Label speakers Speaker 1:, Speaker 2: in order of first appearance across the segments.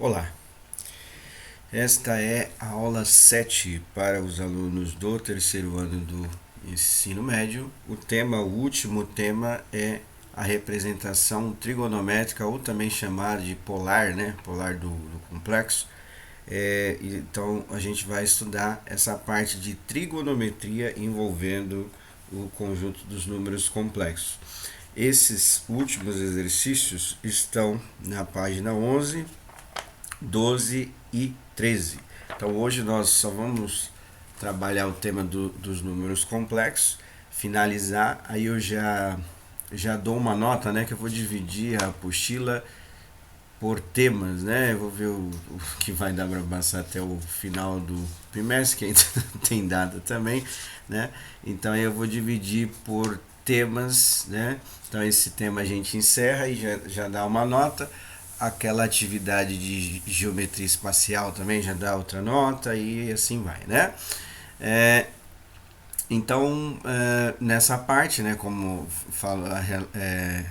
Speaker 1: Olá, esta é a aula 7 para os alunos do terceiro ano do ensino médio. O último tema é a representação trigonométrica, ou também chamada de polar, né? Polar do complexo. Então a gente vai estudar essa parte de trigonometria envolvendo o conjunto dos números complexos. Esses últimos exercícios estão na página 11, 12 e 13. Então hoje nós só vamos trabalhar o tema dos números complexos, finalizar, aí eu já dou uma nota, né, que eu vou dividir a apostila por temas, né? Eu vou ver o que vai dar para passar até o final do trimestre, que ainda tem data também, né? Então eu vou dividir por temas, né? Então esse tema a gente encerra e já dá uma nota. Aquela atividade de geometria espacial também já dá outra nota e assim vai, né? Então, nessa parte, né, como fala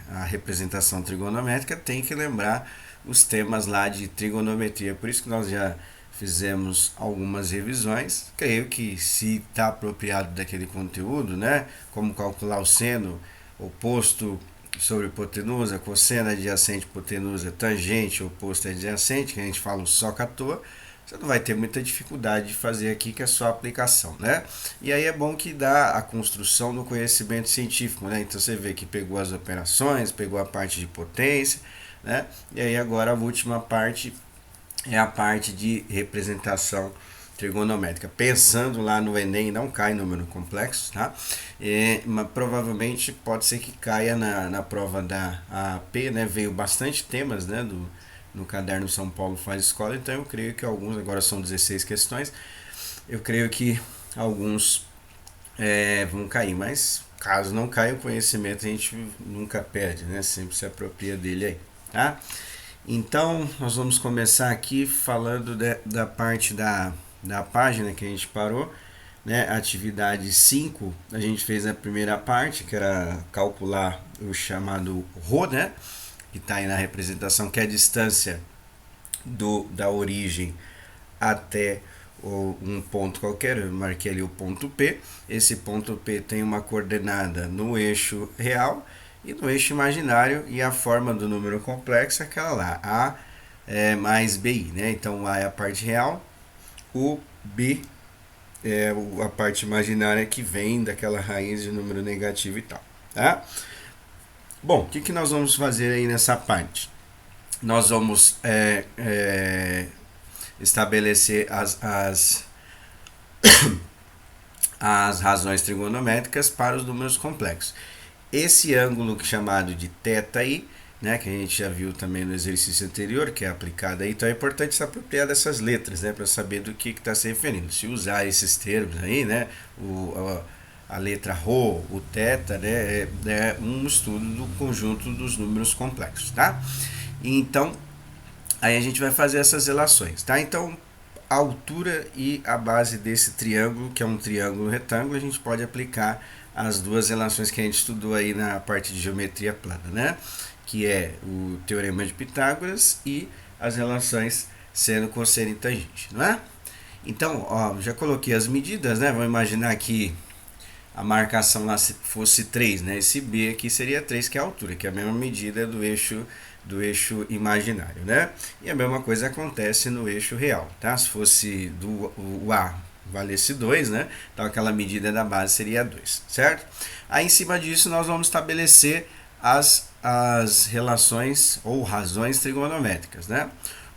Speaker 1: a representação trigonométrica, tem que lembrar os temas lá de trigonometria. Por isso que nós já fizemos algumas revisões. Creio que se está apropriado daquele conteúdo, né, como calcular o seno oposto sobre hipotenusa, cosseno adjacente hipotenusa, tangente oposto adjacente, que a gente fala o soca à toa, você não vai ter muita dificuldade de fazer aqui, que é só aplicação, né? E aí é bom que dá a construção do conhecimento científico, né? Então você vê que pegou as operações, pegou a parte de potência, né? E aí agora a última parte é a parte de representação trigonométrica. Pensando lá no Enem, não cai número complexo, tá? Mas provavelmente pode ser que caia na prova da AP, né? Veio bastante temas, né? No caderno São Paulo Faz Escola, então eu creio que alguns, agora são 16 questões, eu creio que alguns vão cair, mas caso não caia o conhecimento a gente nunca perde, né? Sempre se apropria dele aí, tá? Então nós vamos começar aqui falando da parte da página que a gente parou, né? Atividade 5, a gente fez a primeira parte, que era calcular o chamado ρ, né? Que está aí na representação, que é a distância da origem até um ponto qualquer. Eu marquei ali o ponto P. Esse ponto P tem uma coordenada no eixo real e no eixo imaginário, e a forma do número complexo é aquela lá, A mais BI, né? Então A é a parte real, o B é a parte imaginária que vem daquela raiz de número negativo e tal, tá? Bom, o que nós vamos fazer aí nessa parte? Nós vamos estabelecer as razões trigonométricas para os números complexos. Esse ângulo chamado de θi, né, que a gente já viu também no exercício anterior, que é aplicado aí, então é importante se apropriar dessas letras, né, para saber do que está se referindo. Se usar esses termos aí, né, a letra ρ, o θ, né, é um estudo do conjunto dos números complexos, tá? Então, aí a gente vai fazer essas relações, tá? Então, a altura e a base desse triângulo, que é um triângulo retângulo, a gente pode aplicar as duas relações que a gente estudou aí na parte de geometria plana, né? Que é o teorema de Pitágoras e as relações seno, cosseno e tangente, não é? Então, ó, já coloquei as medidas, né? Vamos imaginar que a marcação lá fosse 3, né? Esse B aqui seria 3, que é a altura, que é a mesma medida do eixo imaginário, né? E a mesma coisa acontece no eixo real, tá? Se fosse o A valesse 2, né? Então aquela medida da base seria 2, certo? Aí em cima disso nós vamos estabelecer as relações ou razões trigonométricas, né?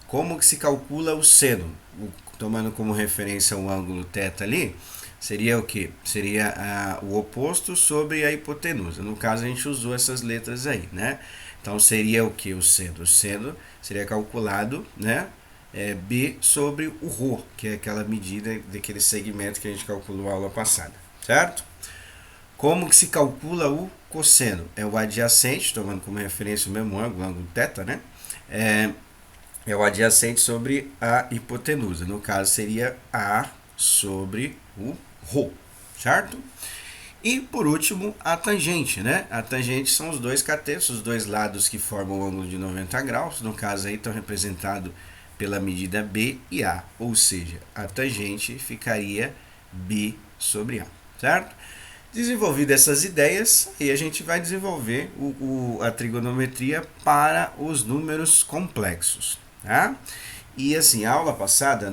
Speaker 1: Como que se calcula o seno? Tomando como referência o ângulo θ ali, seria o que? Seria o oposto sobre a hipotenusa. No caso a gente usou essas letras aí, né? Então seria o que o seno? O seno seria calculado, né? B sobre o ρ, que é aquela medida daquele segmento que a gente calculou na aula passada, certo? Como que se calcula o cosseno? É o adjacente, tomando como referência o mesmo ângulo θ, né? É o adjacente sobre a hipotenusa. No caso seria A sobre o ρ, certo? E por último, a tangente, né? A tangente são os dois catetos, os dois lados que formam o ângulo de 90 graus. No caso aí estão representados pela medida B e A, ou seja, a tangente ficaria B sobre A, certo? Desenvolvidas essas ideias, aí a gente vai desenvolver a trigonometria para os números complexos, tá? E assim, a aula passada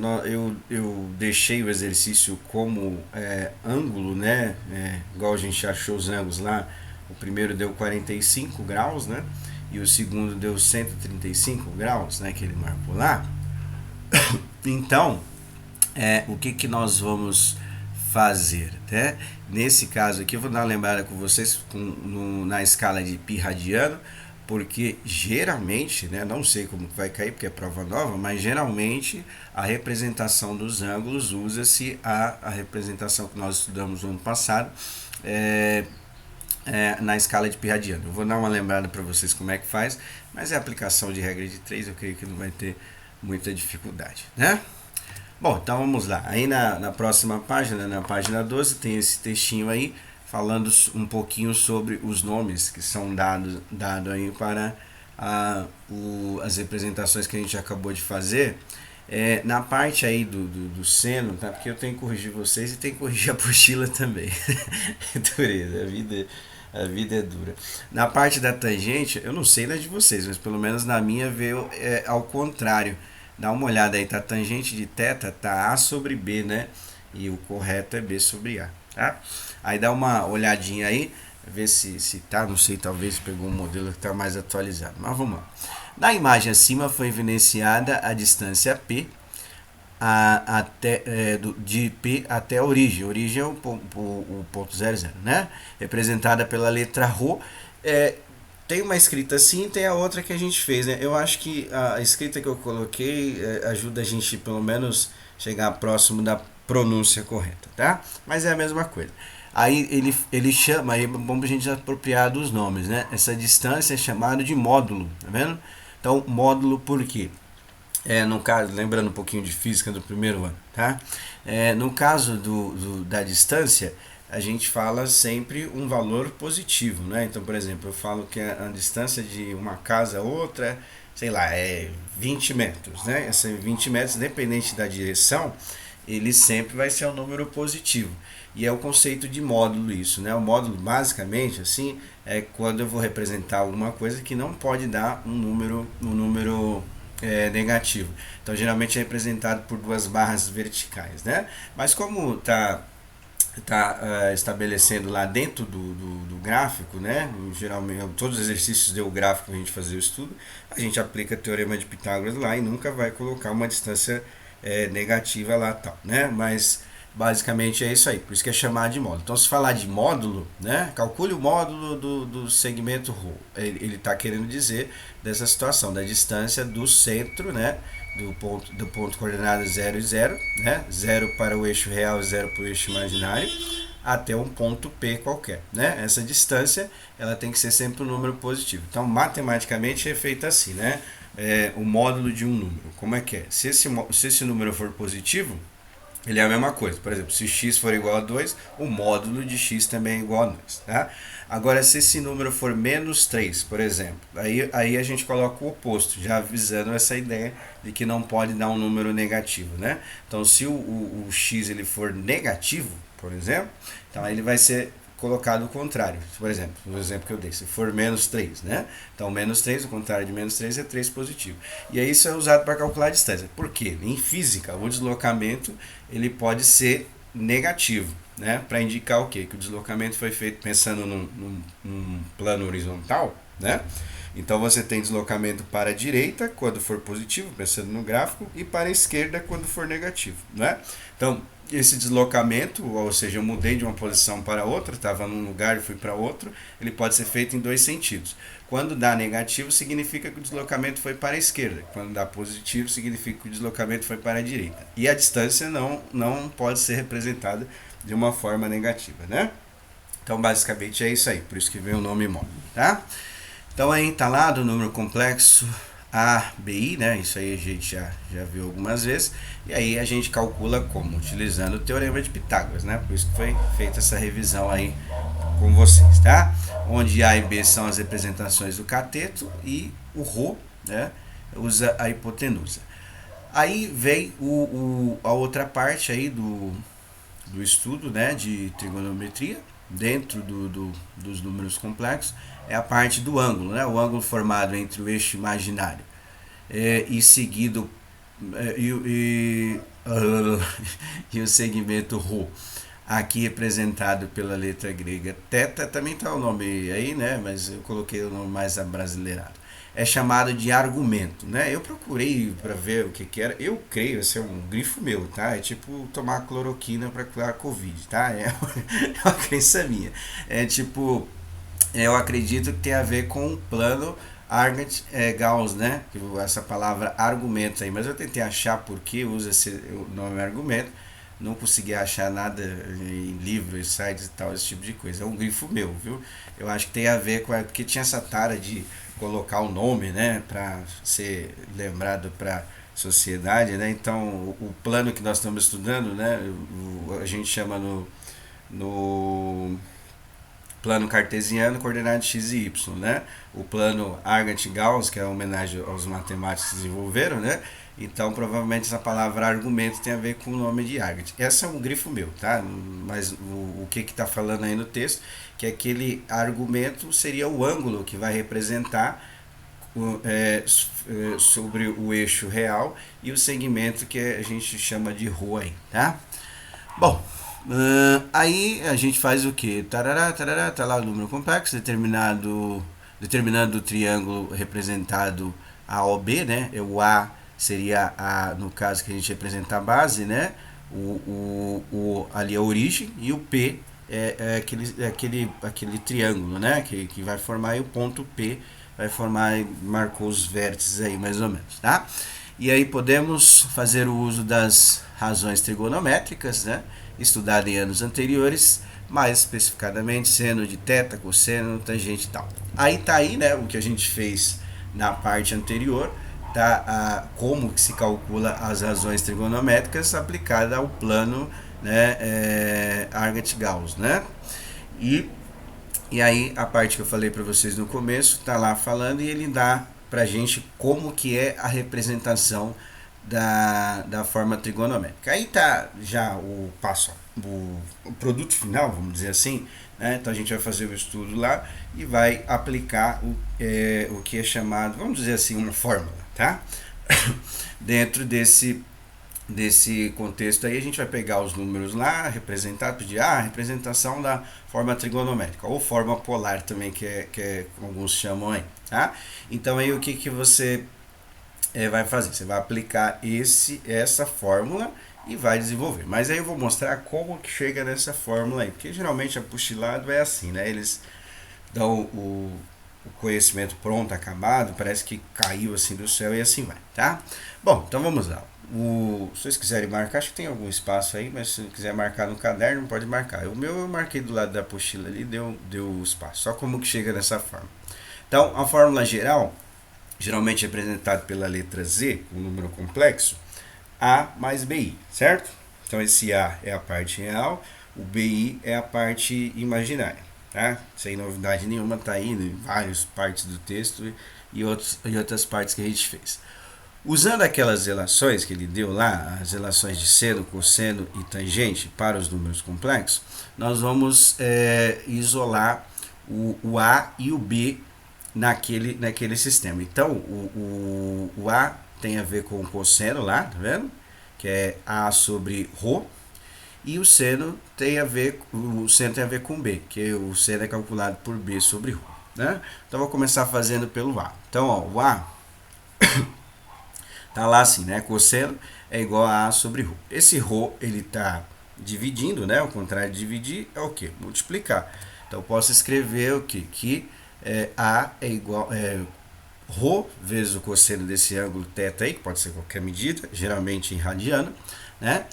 Speaker 1: eu deixei o exercício como ângulo, né? Igual a gente achou os ângulos lá, o primeiro deu 45 graus, né? E o segundo deu 135 graus, né? Que ele marcou lá. Então, o que nós vamos fazer, né? Nesse caso aqui, eu vou dar uma lembrada com vocês na escala de pi radiano, porque geralmente, né, não sei como vai cair, porque é prova nova, mas geralmente a representação dos ângulos usa-se a representação que nós estudamos no ano passado, na escala de pi radiano. Eu vou dar uma lembrada para vocês como é que faz, mas é aplicação de regra de 3, eu creio que não vai ter muita dificuldade, né? Bom, então vamos lá. Aí na próxima página, na página 12, tem esse textinho aí, falando um pouquinho sobre os nomes que são dados aí para as representações que a gente acabou de fazer. Na parte aí do seno, tá? Porque eu tenho que corrigir vocês e tenho que corrigir a apostila também. Dureza, a vida é dura. Na parte da tangente, eu não sei na de vocês, mas pelo menos na minha veio ao contrário. Dá uma olhada aí, tá? A tangente de θ tá A sobre B, né? E o correto é B sobre A, tá? Aí dá uma olhadinha aí, ver se tá, não sei, talvez pegou um modelo que tá mais atualizado. Mas vamos lá. Na imagem acima foi evidenciada a distância P de P até a origem. A origem é o ponto 00, né? Representada pela letra ρ. Tem uma escrita assim, tem a outra que a gente fez, né? Eu acho que a escrita que eu coloquei ajuda a gente pelo menos chegar próximo da pronúncia correta, tá? Mas é a mesma coisa. Aí ele chama, aí é bom a gente apropriar dos nomes, né? Essa distância é chamada de módulo, tá vendo? Então, módulo por quê? No caso, lembrando um pouquinho de física do primeiro ano, tá? No caso da distância, a gente fala sempre um valor positivo, né? Então, por exemplo, eu falo que a distância de uma casa a outra, sei lá, é 20 metros, né? Essa 20 metros, independente da direção, ele sempre vai ser um número positivo. E é o conceito de módulo isso, né? O módulo, basicamente, assim, é quando eu vou representar alguma coisa que não pode dar um número negativo. Então, geralmente é representado por duas barras verticais, né? Mas como está estabelecendo lá dentro do gráfico, né? Geralmente, todos os exercícios deu o gráfico para a gente fazer o estudo, a gente aplica o teorema de Pitágoras lá e nunca vai colocar uma distância negativa lá, tal, né? Mas basicamente é isso aí, por isso que é chamado de módulo. Então, se falar de módulo, né? Calcule o módulo do segmento ρ. Ele está querendo dizer dessa situação, da distância do centro, né? Do ponto coordenado 0 e 0, né? 0 para o eixo real, 0 para o eixo imaginário, até um ponto P qualquer, né? Essa distância, ela tem que ser sempre um número positivo. Então, matematicamente é feito assim, né? O módulo de um número. Como é que é? Se esse número for positivo, ele é a mesma coisa. Por exemplo, se x for igual a 2, o módulo de x também é igual a 2, tá? Agora, se esse número for menos 3, por exemplo, aí a gente coloca o oposto, já avisando essa ideia de que não pode dar um número negativo, né? Então, se o x ele for negativo, por exemplo, então ele vai ser colocado o contrário. Por exemplo, no exemplo que eu dei, se for menos 3, né? Então, menos 3, o contrário de menos 3 é 3 positivo. E aí isso é usado para calcular a distância. Por quê? Em física, o deslocamento ele pode ser negativo, né? Para indicar o quê? Que o deslocamento foi feito pensando num plano horizontal, né? Então, você tem deslocamento para a direita quando for positivo, pensando no gráfico, e para a esquerda quando for negativo, né? Então, esse deslocamento, ou seja, eu mudei de uma posição para outra, estava num lugar e fui para outro, ele pode ser feito em dois sentidos. Quando dá negativo, significa que o deslocamento foi para a esquerda. Quando dá positivo, significa que o deslocamento foi para a direita. E a distância não pode ser representada de uma forma negativa, né? Então, basicamente é isso aí, por isso que vem o nome módulo, tá? Então, aí está lá do número complexo ABI, né? Isso aí a gente já viu algumas vezes. E aí a gente calcula como? Utilizando o teorema de Pitágoras, né? Por isso que foi feita essa revisão aí com vocês, tá? Onde A e B são as representações do cateto e o ρ, né? Usa a hipotenusa. Aí vem a outra parte aí do estudo, né, de trigonometria, dentro dos números complexos, é a parte do ângulo, né, o ângulo formado entre o eixo imaginário e seguido e o segmento ρ, aqui representado pela letra grega θ, também está o nome aí, né? Mas eu coloquei o nome mais abrasileirado. É chamado de argumento, né? Eu procurei para ver o que era. Eu creio, esse é um grifo meu, tá? É tipo tomar cloroquina para curar Covid, tá? É uma crença minha. É tipo, eu acredito que tem a ver com o plano Argand-Gauss, né? Essa palavra argumento aí, mas eu tentei achar por que usa esse nome argumento, não consegui achar nada em livros, sites e tal, esse tipo de coisa. É um grifo meu, viu? Eu acho que tem a ver com porque tinha essa tara de colocar o nome, né, para ser lembrado para sociedade, né? Então, o plano que nós estamos estudando, né, a gente chama no plano cartesiano, coordenadas x e y, né? O plano Argand-Gauss, que é uma homenagem aos matemáticos que desenvolveram, né? Então, provavelmente essa palavra argumento tem a ver com o nome de Argand. Esse é um grifo meu, tá? Mas o que está falando aí no texto, que aquele argumento seria o ângulo que vai representar sobre o eixo real e o segmento que a gente chama de ρ aí, tá? Bom, aí a gente faz o que? Tarará, tarará, tá lá o número complexo, determinando o triângulo representado AOB, né? O A seria, no caso que a gente representa a base, né? Ali é a origem, e o P aquele triângulo, né? Que vai formar, e o ponto P vai formar, marcou os vértices aí mais ou menos, tá? E aí podemos fazer o uso das razões trigonométricas, né, estudado em anos anteriores, mais especificadamente seno de θ, cosseno, tangente e tal. Aí tá aí, né, o que a gente fez na parte anterior, tá, como que se calcula as razões trigonométricas aplicada ao plano, né, Argand-Gauss, né? E aí a parte que eu falei para vocês no começo tá lá falando, e ele dá pra gente como que é a representação da forma trigonométrica. Aí tá já o passo, o produto final, vamos dizer assim, né? Então a gente vai fazer o estudo lá e vai aplicar o que é chamado, vamos dizer assim, uma fórmula, tá? Dentro desse contexto aí, a gente vai pegar os números lá, representar, pedir a representação da forma trigonométrica, ou forma polar também, que alguns chamam aí, tá? Então aí o que você vai fazer? Você vai aplicar essa fórmula e vai desenvolver. Mas aí eu vou mostrar como que chega nessa fórmula aí, porque geralmente apostilado é assim, né? Eles dão o conhecimento pronto, acabado, parece que caiu assim do céu, e assim vai, tá? Bom, então vamos lá. Se vocês quiserem marcar, acho que tem algum espaço aí, mas se quiser marcar no caderno, pode marcar. O meu eu marquei do lado da apostila ali, deu espaço. Só como que chega dessa forma. Então, a fórmula geral, geralmente representada pela letra Z, um número complexo, A mais BI, certo? Então esse A é a parte real, o BI é a parte imaginária, tá? Sem novidade nenhuma, tá aí em várias partes do texto e outras partes que a gente fez. Usando aquelas relações que ele deu lá, as relações de seno, cosseno e tangente para os números complexos, nós vamos isolar o A e o B naquele sistema. Então, o A tem a ver com o cosseno lá, tá vendo? Que é A sobre ρ. E o seno tem a ver com B, que o seno é calculado por B sobre ρ. Né? Então, vou começar fazendo pelo A. Então, ó, o A tá lá assim, né? Cosseno é igual a A sobre ρ. Esse ρ, ele tá dividindo, né? O contrário de dividir é o que? Multiplicar. Então, eu posso escrever o que? Que A é igual ρ vezes o cosseno desse ângulo θ aí, que pode ser qualquer medida, geralmente em radiano, né?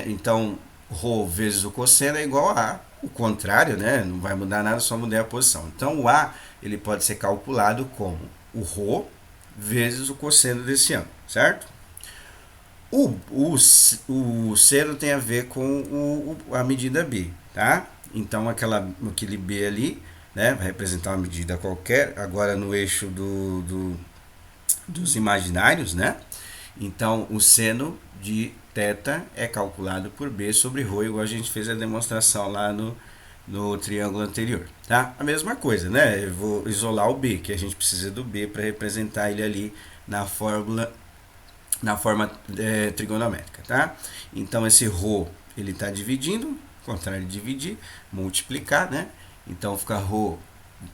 Speaker 1: Então, ρ vezes o cosseno é igual a o contrário, né? Não vai mudar nada, só mudar a posição. Então, o A ele pode ser calculado como o ρ vezes o cosseno desse ângulo, certo? O seno tem a ver com a medida B, tá? Então, aquele B ali, né, vai representar uma medida qualquer, agora no eixo dos imaginários, né? Então, o seno de θ é calculado por B sobre ρ, igual a gente fez a demonstração lá no triângulo anterior, tá? A mesma coisa, né? Eu vou isolar o B, que a gente precisa do B para representar ele ali na fórmula, na forma trigonométrica, tá? Então, esse ρ, ele está dividindo, contrário de dividir, multiplicar, né? Então, fica ρ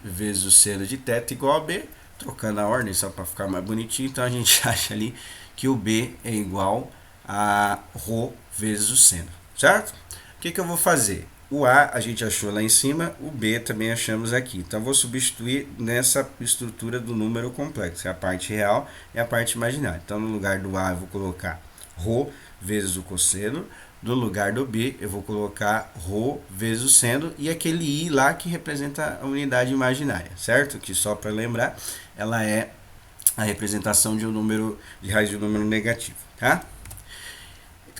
Speaker 1: vezes o seno de θ igual a B, trocando a ordem só para ficar mais bonitinho, então a gente acha ali que o B é igual a ρ vezes o seno, certo? O que eu vou fazer? O A a gente achou lá em cima, o B também achamos aqui. Então, eu vou substituir nessa estrutura do número complexo, que é a parte real e a parte imaginária. Então, no lugar do A, eu vou colocar ρ vezes o cosseno. No lugar do B, eu vou colocar ρ vezes o seno e aquele I lá que representa a unidade imaginária, certo? Que só para lembrar, ela é a representação de um número, de raiz de um número negativo, tá?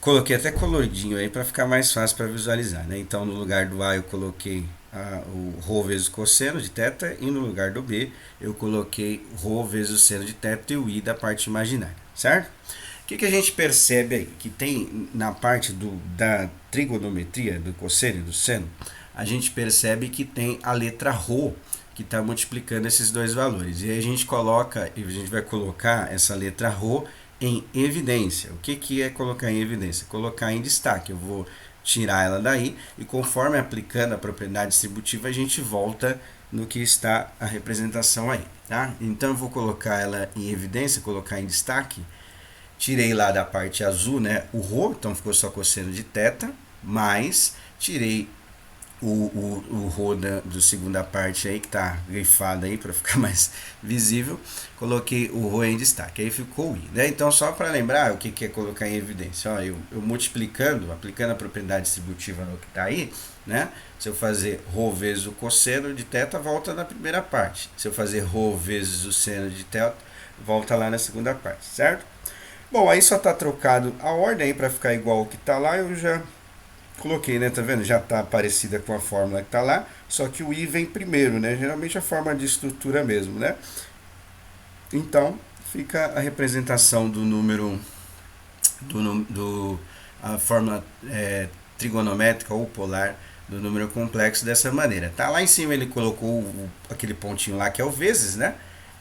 Speaker 1: Coloquei até coloridinho aí para ficar mais fácil para visualizar, né? Então, no lugar do A eu coloquei o ρ vezes o cosseno de θ e no lugar do B eu coloquei ρ vezes o seno de θ e o I da parte imaginária, certo? O que a gente percebe aí? Que tem na parte da trigonometria, do cosseno e do seno, a gente percebe que tem a letra ρ que está multiplicando esses dois valores. E aí a gente vai colocar essa letra ρ em evidência. O que é colocar em evidência? Colocar em destaque. Eu vou tirar ela daí e conforme aplicando a propriedade distributiva a gente volta no que está a representação aí, tá? Então eu vou colocar ela em evidência, colocar em destaque. Tirei lá da parte azul, né, o ρ, então ficou só cosseno de θ, mas tirei o ρ da segunda parte aí, que está grifado aí para ficar mais visível, coloquei o ρ em destaque, aí ficou o I, né? Então, só para lembrar o que é colocar em evidência, ó, eu multiplicando, aplicando a propriedade distributiva no que está aí, né? Se eu fazer ρ vezes o cosseno de θ, volta na primeira parte. Se eu fazer ρ vezes o seno de θ, volta lá na segunda parte, certo? Bom, aí só está trocado a ordem aí para ficar igual ao que está lá, eu já coloquei, né? Tá vendo? Já está parecida com a fórmula que está lá, só que o I vem primeiro, né? Geralmente a forma de estrutura mesmo, né? Então, fica a representação do número, a fórmula trigonométrica ou polar do número complexo dessa maneira. Tá lá em cima ele colocou aquele pontinho lá que é o vezes, né?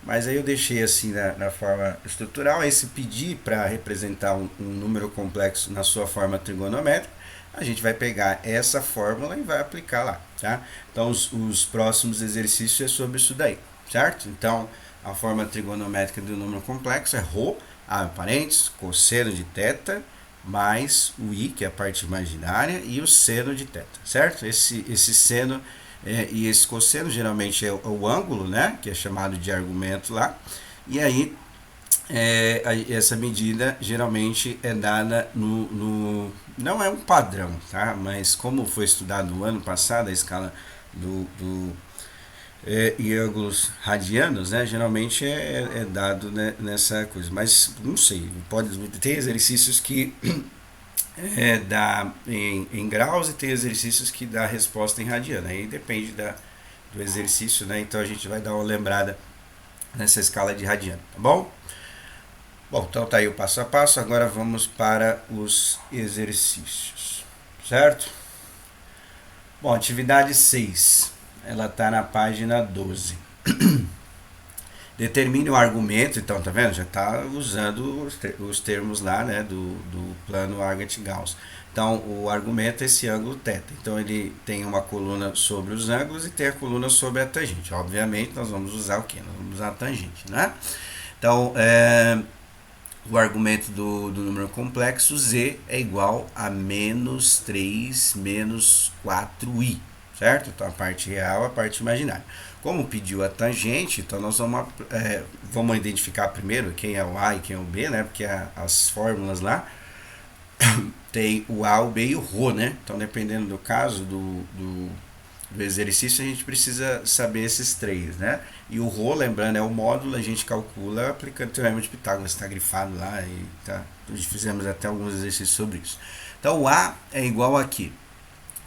Speaker 1: Mas aí eu deixei assim na forma estrutural. Aí se pedir para representar um número complexo na sua forma trigonométrica, a gente vai pegar essa fórmula e vai aplicar lá, tá? Então os próximos exercícios é sobre isso daí, certo? Então a forma trigonométrica do número complexo é ρ, abre parênteses, cosseno de θ, mais o I, que é a parte imaginária, e o seno de θ, certo? Esse seno e esse cosseno geralmente é o ângulo, né, que é chamado de argumento lá, e aí essa medida geralmente é dada não é um padrão, tá? Mas como foi estudado no ano passado a escala em ângulos radianos, né, geralmente é dado, né, nessa coisa, mas não sei, pode ter exercícios que dá em graus e tem exercícios que dá resposta em radiano. Aí depende do exercício, né? Então a gente vai dar uma lembrada nessa escala de radiano, tá bom? Bom, então tá aí o passo a passo. Agora vamos para os exercícios, certo? Bom, atividade 6, ela tá na página 12. Determine o argumento, então, tá vendo? Já está usando os termos lá, né, do plano Argand-Gauss. Então, o argumento é esse ângulo θ. Então, ele tem uma coluna sobre os ângulos e tem a coluna sobre a tangente. Obviamente, nós vamos usar o quê? Nós vamos usar a tangente, né? Então, o argumento do número complexo, z é igual a menos 3 menos 4i, certo? Então, a parte real, a parte imaginária. Como pediu a tangente, então nós vamos identificar primeiro quem é o A e quem é o B, né? Porque as fórmulas lá tem o A, o B e o ρ, né? Então, dependendo do caso do exercício, a gente precisa saber esses três, né? E o ρ, lembrando, é o módulo, a gente calcula aplicando o teorema de Pitágoras, está grifado lá e tá. Fizemos até alguns exercícios sobre isso. Então, o A é igual a aqui.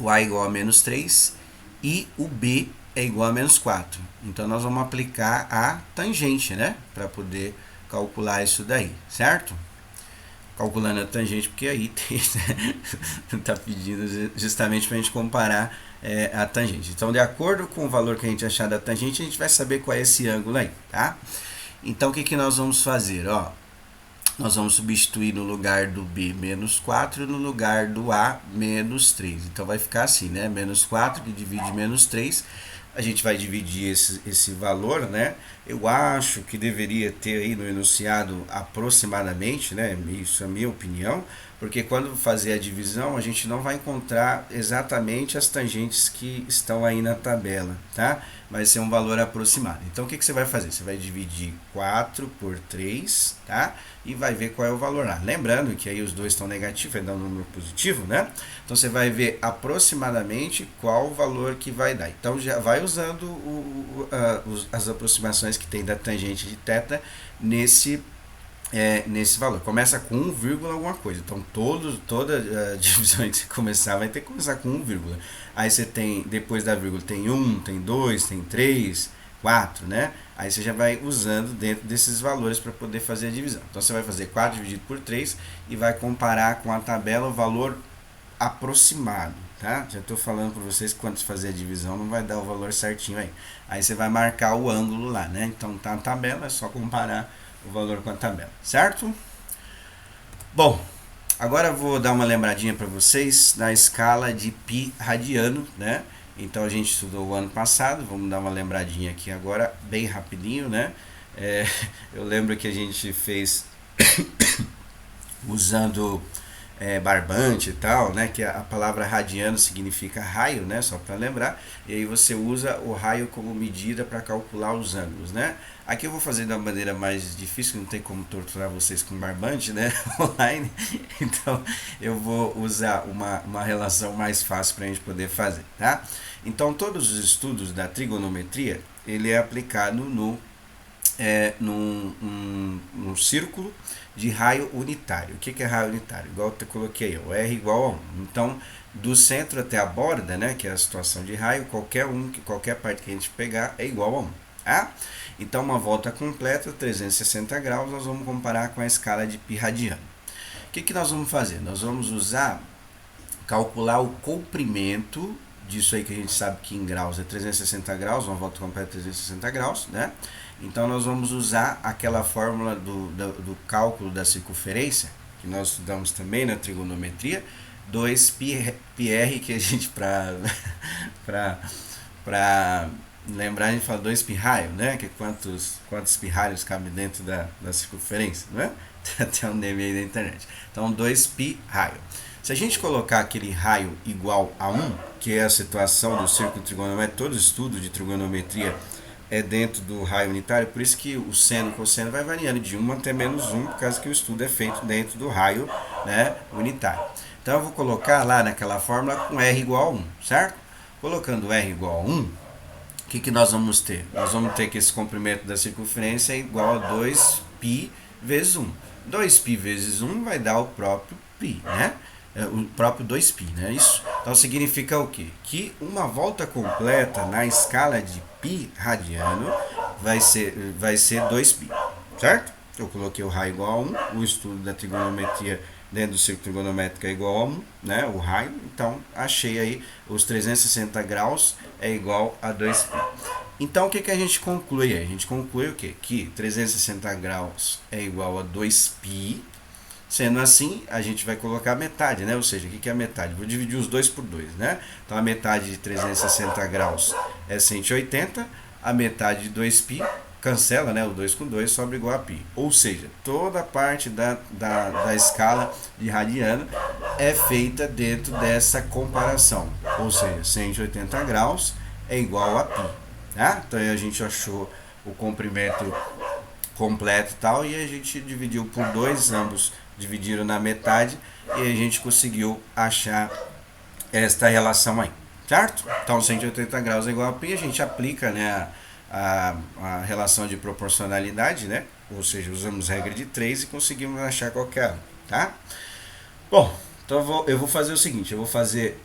Speaker 1: O A é igual a menos 3 e o B é igual a menos 4. Então, nós vamos aplicar a tangente, né? Para poder calcular isso daí, certo? calculando a tangente, porque aí está pedindo justamente para a gente comparar a tangente. Então, de acordo com o valor que a gente achar da tangente, a gente vai saber qual é esse ângulo aí, tá? Então, o que nós vamos fazer? Ó, nós vamos substituir no lugar do B menos 4 no lugar do A menos 3. Então, vai ficar assim, né? Menos 4 que divide menos 3. A gente vai dividir esse valor, né? Eu acho que deveria ter aí no enunciado aproximadamente, né? Isso é a minha opinião, porque quando fazer a divisão, a gente não vai encontrar exatamente as tangentes que estão aí na tabela, tá? Vai ser um valor aproximado. Então, o que você vai fazer? Você vai dividir 4 por 3, tá? E vai ver qual é o valor lá. Lembrando que aí os dois estão negativos, vai dar um número positivo, né? Então, você vai ver aproximadamente qual o valor que vai dar. Então, já vai usando as aproximações que tem da tangente de θ nesse valor. Começa com 1, alguma coisa. Então, toda a divisão que você começar vai ter que começar com 1, aí você tem, depois da vírgula, tem 1, tem 2, tem 3, 4, né? Aí você já vai usando dentro desses valores para poder fazer a divisão. Então, você vai fazer 4 dividido por 3 e vai comparar com a tabela o valor aproximado, tá? Já estou falando para vocês que quando fazer a divisão não vai dar o valor certinho aí. Aí você vai marcar o ângulo lá, né? Então, tá na tabela, é só comparar o valor com a tabela, certo? Bom, agora eu vou dar uma lembradinha para vocês da escala de π radiano, né? Então a gente estudou o ano passado, vamos dar uma lembradinha aqui agora, bem rapidinho, né? Eu lembro que a gente fez usando barbante e tal, né? Que a palavra radiano significa raio, né? Só para lembrar. E aí você usa o raio como medida para calcular os ângulos, né? Aqui eu vou fazer da maneira mais difícil, não tem como torturar vocês com barbante, né? Online. Então eu vou usar uma relação mais fácil para a gente poder fazer, tá? Então todos os estudos da trigonometria, ele é aplicado num círculo de raio unitário. O que é raio unitário? Igual eu coloquei aí, o R igual a 1. Então, do centro até a borda, né, que é a situação de raio, qualquer parte que a gente pegar é igual a 1. Tá? Então, uma volta completa, 360 graus, nós vamos comparar com a escala de π radiano. O que nós vamos fazer? Nós vamos calcular o comprimento disso aí que a gente sabe que em graus é 360 graus, uma volta completa 360 graus, né? Então nós vamos usar aquela fórmula do cálculo da circunferência, que nós estudamos também na trigonometria, 2πr, que a gente, para lembrar, a gente fala 2π raio, né? Que quantos π raios cabem dentro da circunferência, né? Tem até um meme aí da internet. Então 2π raio. Se a gente colocar aquele raio igual a 1, que é a situação do círculo trigonométrico, todo estudo de trigonometria é dentro do raio unitário, por isso que o seno e o cosseno vai variando de 1 até menos 1, por causa que o estudo é feito dentro do raio, né, unitário. Então eu vou colocar lá naquela fórmula com R igual a 1, certo? Colocando R igual a 1, o que nós vamos ter? Nós vamos ter que esse comprimento da circunferência é igual a 2π vezes 1. 2π vezes 1 vai dar o próprio π, né? O próprio 2π, né? Isso. Então significa o quê? Que uma volta completa na escala de π radiano vai ser 2π, certo? Eu coloquei o raio igual a 1, o estudo da trigonometria dentro do círculo trigonométrico é igual a 1, né? O raio, então achei aí os 360 graus é igual a 2π. Então o que a gente conclui aí? A gente conclui o quê? Que 360 graus é igual a 2π. Sendo assim, a gente vai colocar a metade, né? Ou seja, o que é a metade? Vou dividir os 2 por 2, né? Então, a metade de 360 graus é 180, a metade de 2π, cancela, né? O 2 com 2, sobra igual a π. Ou seja, toda a parte da escala de radiano é feita dentro dessa comparação. Ou seja, 180 graus é igual a π. Tá? Então, a gente achou o comprimento completo e tal, e a gente dividiu por 2, ambos dividiram na metade, e a gente conseguiu achar esta relação aí, certo? Então 180 graus é igual a π, a gente aplica, né, a relação de proporcionalidade, né? Ou seja, usamos regra de 3 e conseguimos achar qualquer um, tá? Bom, então eu vou fazer o seguinte, eu vou fazer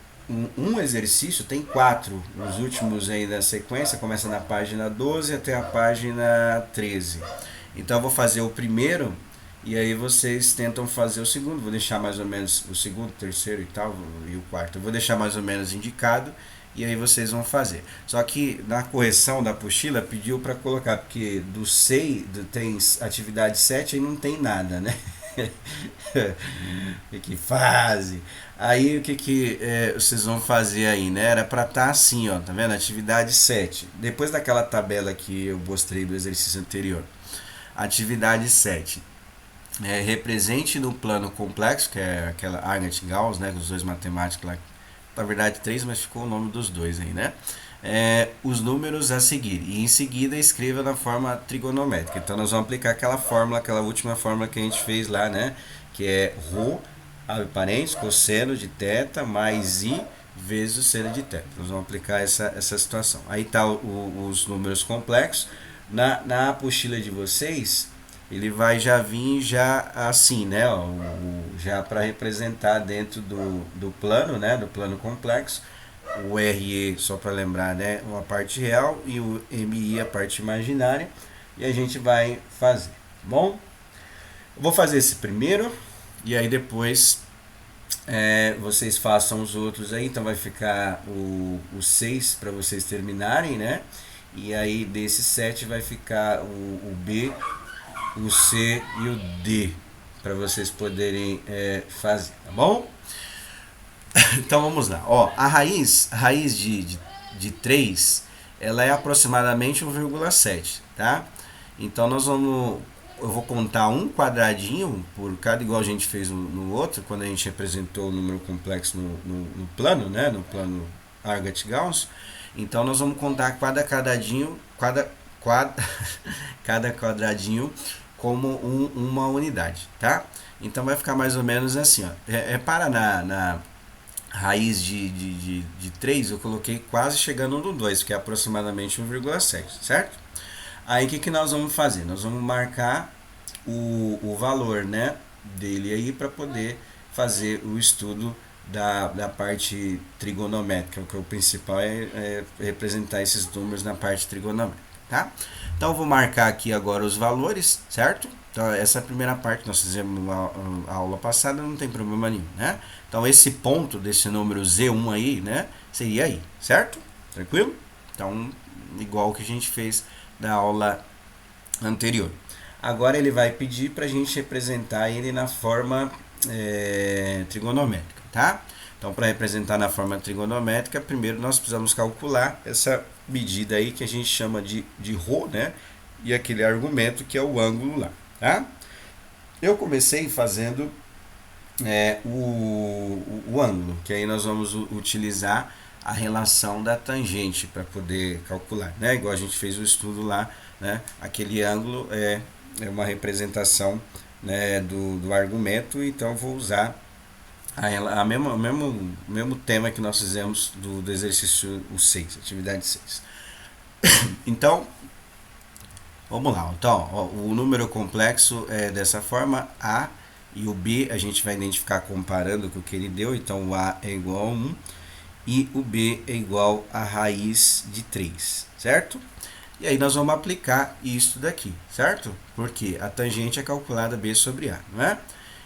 Speaker 1: um exercício, tem 4, os últimos aí da sequência, começa na página 12 até a página 13. Então eu vou fazer o primeiro, e aí vocês tentam fazer o segundo. Vou deixar mais ou menos o segundo, terceiro e tal, e o quarto. Eu vou deixar mais ou menos indicado e aí vocês vão fazer. Só que na correção da apostila pediu para colocar, porque do 6, tem atividade 7 aí não tem nada, né? Que fase. Aí o que vocês vão fazer aí, né? Era para estar assim, ó, tá vendo? Atividade 7. Depois daquela tabela que eu mostrei do exercício anterior. Atividade 7. Represente no plano complexo, que é aquela Arnett-Gauss, né? Os dois matemáticos lá. Na verdade, três, mas ficou o nome dos dois aí, né? Os números a seguir. E em seguida escreva na forma trigonométrica. Então nós vamos aplicar aquela fórmula, aquela última fórmula que a gente fez lá, né? Que é ρ, abre parênteses, cosseno de θ mais i vezes o seno de θ. Nós vamos aplicar essa situação. Aí tá os números complexos. Na apostila de vocês, ele vai já vir já assim, né? Ó, já para representar dentro do plano, né? Do plano complexo. O RE, só para lembrar, né? A parte real e o MI, a parte imaginária. E a gente vai fazer, tá bom? Eu vou fazer esse primeiro e aí depois vocês façam os outros aí. Então vai ficar o 6 para vocês terminarem, né? E aí desse 7 vai ficar o B, o C e o D para vocês poderem fazer, tá bom? Então vamos lá. Ó, a raiz de 3, ela é aproximadamente 1,7, tá? Então eu vou contar um quadradinho por cada, igual a gente fez no outro, quando a gente representou o número complexo no plano, né? No plano Argat-Gauss. Então nós vamos contar cada quadradinho, cada quadradinho como uma unidade, tá? Então vai ficar mais ou menos assim, ó. Para na raiz de 3, eu coloquei quase chegando no 2, que é aproximadamente 1,7, certo? Aí o que nós vamos fazer? Nós vamos marcar o valor, né, dele aí para poder fazer o estudo da parte trigonométrica, que o principal é representar esses números na parte trigonométrica, tá? Então eu vou marcar aqui agora os valores, certo? Então essa é a primeira parte que nós fizemos a aula passada, não tem problema nenhum, né? Então esse ponto desse número Z1 aí, né, seria aí, certo? Tranquilo? Então, igual que a gente fez na aula anterior. Agora ele vai pedir para a gente representar ele na forma trigonométrica, tá? Então, para representar na forma trigonométrica, primeiro nós precisamos calcular essa medida aí que a gente chama de ρ, né? E aquele argumento que é o ângulo lá, tá? Eu comecei fazendo o ângulo, que aí nós vamos utilizar a relação da tangente para poder calcular, né? Igual a gente fez o estudo lá, né? Aquele ângulo é uma representação, né, do argumento, então eu vou usar o mesmo tema que nós fizemos do exercício 6, atividade 6. Então, vamos lá. Então, ó, o número complexo é dessa forma, A e o B a gente vai identificar comparando com o que ele deu, então o A é igual a 1 e o B é igual a raiz de 3, certo? E aí nós vamos aplicar isso daqui, certo? Porque a tangente é calculada B sobre A, não é?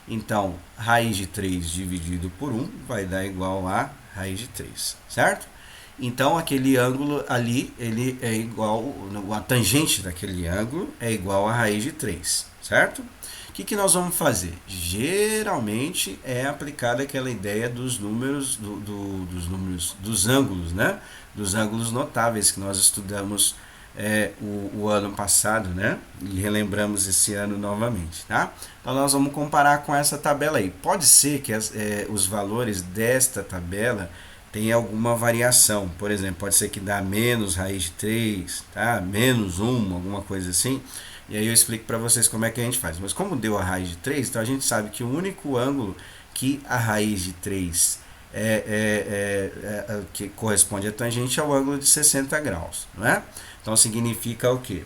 Speaker 1: Então, raiz de 3 dividido por 1 vai dar igual a raiz de 3, certo? Então, aquele ângulo ali, ele é igual, a tangente daquele ângulo é igual a raiz de 3, certo? O que nós vamos fazer? Geralmente é aplicada aquela ideia dos números, dos ângulos, né? Dos ângulos notáveis que nós estudamos o ano passado, né? E relembramos esse ano novamente, tá? Então nós vamos comparar com essa tabela aí. Pode ser que os valores desta tabela tenham alguma variação. Por exemplo, pode ser que dá menos raiz de 3, tá? Menos 1, alguma coisa assim. E aí eu explico para vocês como é que a gente faz. Mas como deu a raiz de 3, então a gente sabe que o único ângulo que a raiz de 3 que corresponde à tangente é o ângulo de 60 graus, não é? Então significa o quê?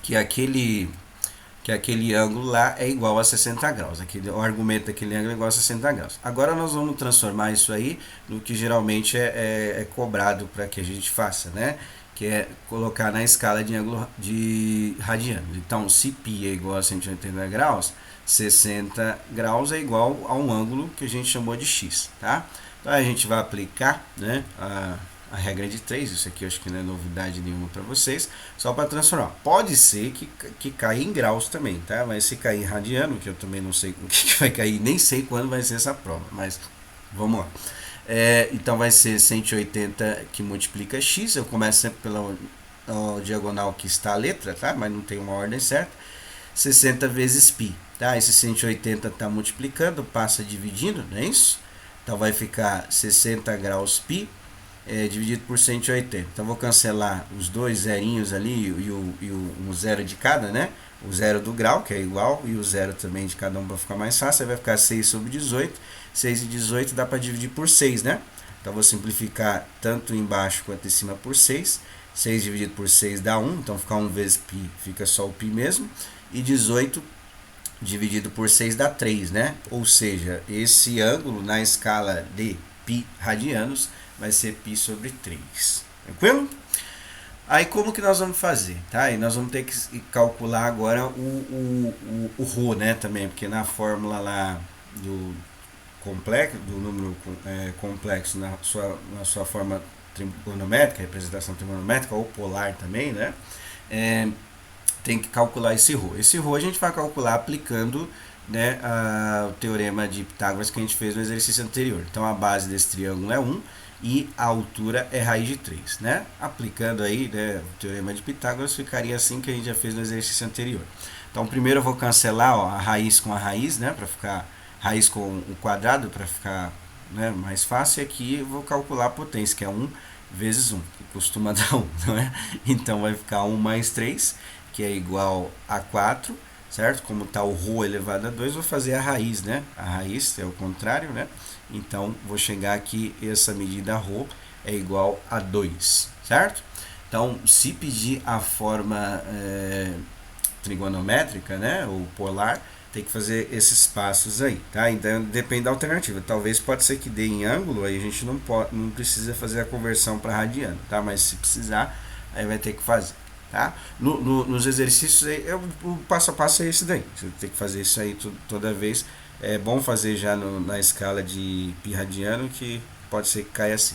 Speaker 1: Que aquele ângulo lá é igual a 60 graus. O argumento daquele ângulo é igual a 60 graus. Agora nós vamos transformar isso aí no que geralmente é cobrado para que a gente faça, né? Que é colocar na escala de ângulo de radianos. Então, se π é igual a 180 graus, 60 graus é igual a um ângulo que a gente chamou de x, tá? Então a gente vai aplicar, né, a regra de 3, isso aqui eu acho que não é novidade nenhuma para vocês, só para transformar. Pode ser que caia em graus também, tá? Mas se cair em radiano, que eu também não sei o que vai cair, nem sei quando vai ser essa prova, mas vamos lá. Então vai ser 180 que multiplica x, eu começo sempre pela diagonal que está a letra, tá? Mas não tem uma ordem certa. 60 vezes π, tá? Esse 180 está multiplicando, passa dividindo, não é isso? Então vai ficar 60 graus π dividido por 180. Então vou cancelar os dois zerinhos ali e um zero de cada, né? O zero do grau, que é igual, e o zero também de cada um para ficar mais fácil. Aí vai ficar 6 sobre 18. 6 e 18 dá para dividir por 6, né? Então vou simplificar tanto embaixo quanto em cima por 6. 6 dividido por 6 dá 1, então ficar 1 vezes π, fica só o π mesmo. E 18 dividido por 6 dá 3, né? Ou seja, esse ângulo na escala de π radianos vai ser π sobre 3. Tranquilo? Aí como que nós vamos fazer? Tá? E nós vamos ter que calcular agora o ρ, né? Também, porque na fórmula lá do complexo, do número complexo na sua forma trigonométrica, representação trigonométrica ou polar também, né? Tem que calcular esse ρ. Esse ρ a gente vai calcular aplicando, né, o teorema de Pitágoras que a gente fez no exercício anterior. Então a base desse triângulo é 1 e a altura é raiz de 3, né? Aplicando aí, né, o teorema de Pitágoras ficaria assim que a gente já fez no exercício anterior. Então primeiro eu vou cancelar, ó, a raiz com a raiz, né, para ficar raiz com o quadrado para ficar, né, mais fácil. E aqui eu vou calcular a potência, que é 1 vezes 1, que costuma dar 1, não é? Então vai ficar 1 mais 3, que é igual a 4, certo? Como está o ρ elevado a 2, vou fazer a raiz, né? A raiz é o contrário, né? Então, vou chegar aqui, essa medida ρ é igual a 2, certo? Então, se pedir a forma trigonométrica, né? Ou polar, tem que fazer esses passos aí, tá? Então, depende da alternativa. Talvez pode ser que dê em ângulo, aí a gente não precisa fazer a conversão para radiano, tá? Mas se precisar, aí vai ter que fazer. Tá? Nos exercícios, o passo a passo é esse daí. Você tem que fazer isso aí toda vez. É bom fazer já na escala de π radiano, que pode ser que caia assim.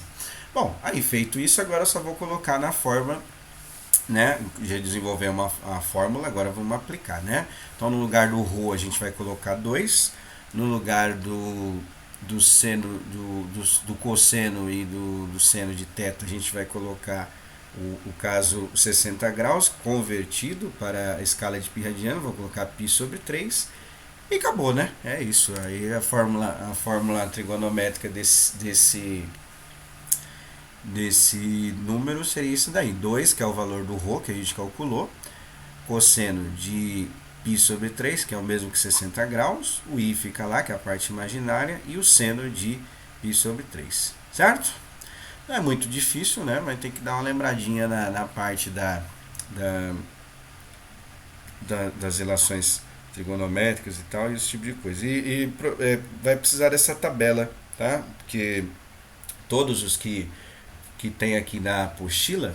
Speaker 1: Bom, aí feito isso, agora eu só vou colocar na forma, né? Já desenvolvemos a fórmula, agora vamos aplicar, né? Então no lugar do ρ a gente vai colocar 2. No lugar do seno, do cosseno e do seno de θ, a gente vai colocar o caso 60 graus convertido para a escala de π radiano, vou colocar π sobre 3 e acabou, né? É isso. Aí a fórmula trigonométrica desse número seria isso daí: 2, que é o valor do ρ que a gente calculou, cosseno de π sobre 3, que é o mesmo que 60 graus, o i fica lá, que é a parte imaginária, e o seno de π sobre 3, certo? Não é muito difícil, né? Mas tem que dar uma lembradinha na parte das relações trigonométricas e tal, e esse tipo de coisa. Vai precisar dessa tabela, tá? Porque todos os que tem aqui na apostila,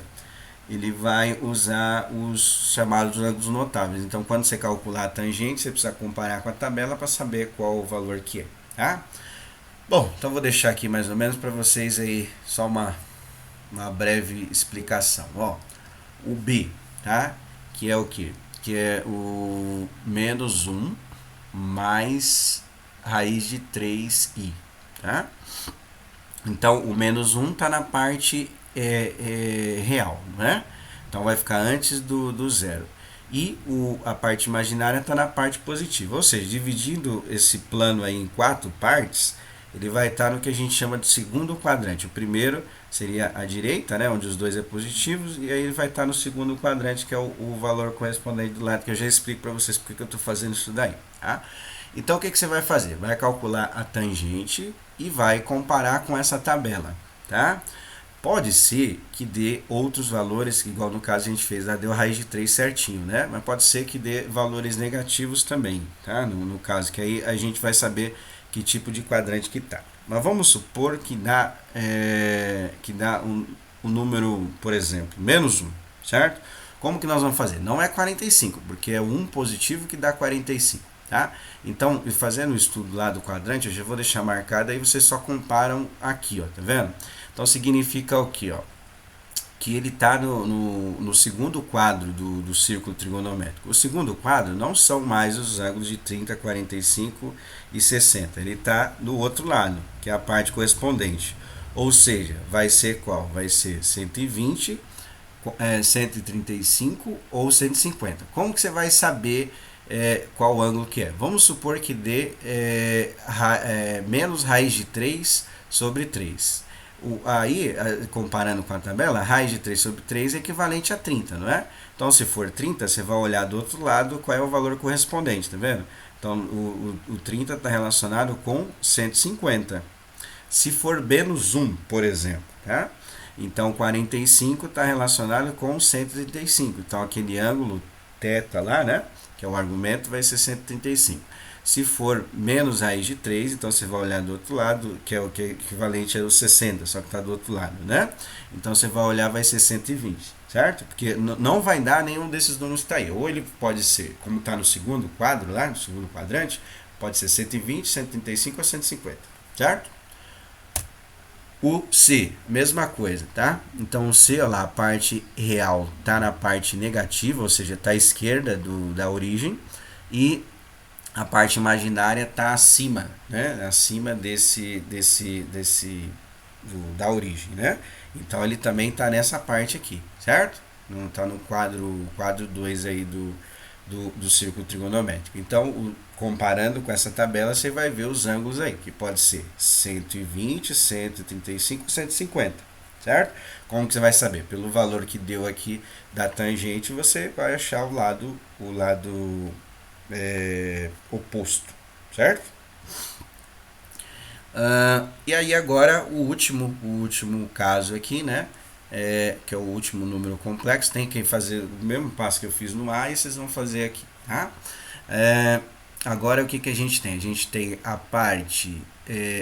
Speaker 1: ele vai usar os chamados ângulos notáveis. Então, quando você calcular a tangente, você precisa comparar com a tabela para saber qual o valor que é, tá? Bom, então vou deixar aqui mais ou menos para vocês aí só uma breve explicação. Ó, o B, tá? Que é o que? Que é o menos 1 mais raiz de 3i, tá? Então, o menos 1 está na parte real, né? Então, vai ficar antes do zero. E a parte imaginária está na parte positiva. Ou seja, dividindo esse plano aí em 4 partes, ele vai estar no que a gente chama de segundo quadrante. O primeiro seria a direita, né, onde os dois é positivos, e aí ele vai estar no segundo quadrante, que é o valor correspondente do lado, que eu já explico para vocês porque eu estou fazendo isso daí. Tá? Então, o que você vai fazer? Vai calcular a tangente e vai comparar com essa tabela. Tá? Pode ser que dê outros valores, igual no caso a gente fez, deu raiz de 3 certinho, né? Mas pode ser que dê valores negativos também, tá? No caso, que aí a gente vai saber que tipo de quadrante que está. Mas vamos supor que dá um número, por exemplo, menos 1, certo? Como que nós vamos fazer? Não é 45, porque é 1 positivo que dá 45, tá? Então, fazendo o estudo lá do quadrante, eu já vou deixar marcado, aí vocês só comparam aqui, ó, tá vendo? Então, significa o quê, ó? Que ele está no segundo quadro do círculo trigonométrico. O segundo quadro não são mais os ângulos de 30, 45 e 60. Ele está no outro lado, que é a parte correspondente. Ou seja, vai ser qual? Vai ser 120, 135 ou 150. Como que você vai saber qual ângulo que é? Vamos supor que dê menos raiz de 3 sobre 3. Aí, comparando com a tabela, a raiz de 3 sobre 3 é equivalente a 30, não é? Então, se for 30, você vai olhar do outro lado qual é o valor correspondente, tá vendo? Então, o 30 está relacionado com 150. Se for menos 1, por exemplo, tá? Então, 45 está relacionado com 135. Então, aquele ângulo θ lá, né? Que é o argumento, vai ser 135. Se for menos raiz de 3, então você vai olhar do outro lado, que é o que é equivalente aos 60, só que está do outro lado, né? Então você vai olhar, vai ser 120, certo? Porque não vai dar nenhum desses números que está aí. Ou ele pode ser, como está no segundo quadro lá, no segundo quadrante, pode ser 120, 135 ou 150, certo? O C, mesma coisa, tá? Então o C, ó lá, a parte real está na parte negativa, ou seja, está à esquerda da origem, e a parte imaginária está acima, né? Acima da origem, né? Então ele também está nessa parte aqui, certo? Não está no quadro 2 aí do círculo trigonométrico. Então, comparando com essa tabela, você vai ver os ângulos aí, que pode ser 120, 135, 150, certo? Como que você vai saber? Pelo valor que deu aqui da tangente, você vai achar o lado oposto, certo? E aí agora o último caso aqui, né? Que é o último número complexo, tem que fazer o mesmo passo que eu fiz no A e vocês vão fazer aqui, tá? Agora o que a gente tem? A gente tem a parte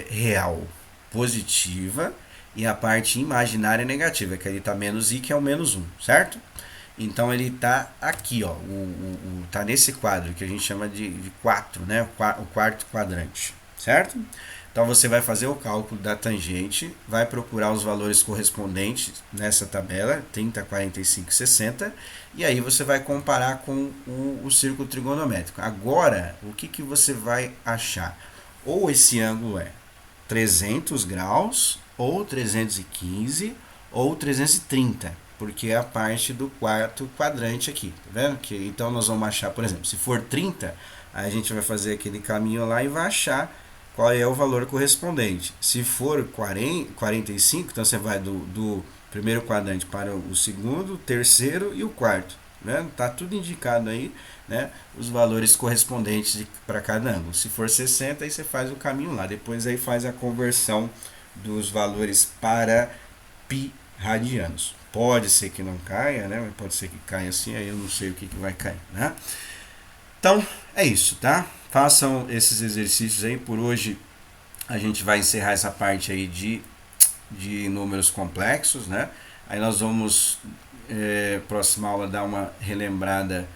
Speaker 1: real positiva e a parte imaginária negativa, que ele está menos I, que é o menos 1, certo? Então ele está aqui, ó, tá nesse quadro que a gente chama de 4, né? O quarto quadrante, certo? Então você vai fazer o cálculo da tangente, vai procurar os valores correspondentes nessa tabela, 30, 45, 60, e aí você vai comparar com o círculo trigonométrico. Agora, o que você vai achar? Ou esse ângulo é 300 graus, ou 315, ou 330, porque é a parte do quarto quadrante aqui, tá vendo? Então nós vamos achar, por exemplo, se for 30, aí a gente vai fazer aquele caminho lá e vai achar qual é o valor correspondente. Se for 45, então você vai do primeiro quadrante para o segundo, terceiro e o quarto. Né? Tá tudo indicado aí, né? Os valores correspondentes para cada ângulo. Se for 60, aí você faz o caminho lá. Depois aí faz a conversão dos valores para pi radianos. Pode ser que não caia, né? Pode ser que caia assim, aí eu não sei o que vai cair, né? Então, é isso, tá? Façam esses exercícios aí. Por hoje a gente vai encerrar essa parte aí de números complexos, né? Aí nós vamos, próxima aula, dar uma relembrada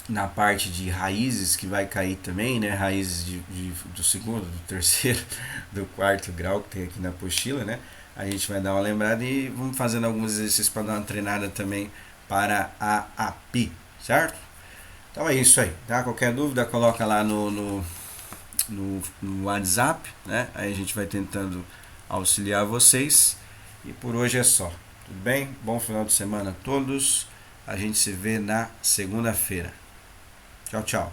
Speaker 1: na parte de raízes, que vai cair também, né? Raízes do segundo, do terceiro, do quarto grau, que tem aqui na apostila, né? A gente vai dar uma lembrada e vamos fazendo alguns exercícios para dar uma treinada também para a API, certo? Então é isso aí, tá? Qualquer dúvida, coloca lá no WhatsApp, né? Aí a gente vai tentando auxiliar vocês. E por hoje é só. Tudo bem? Bom final de semana a todos. A gente se vê na segunda-feira. Tchau, tchau.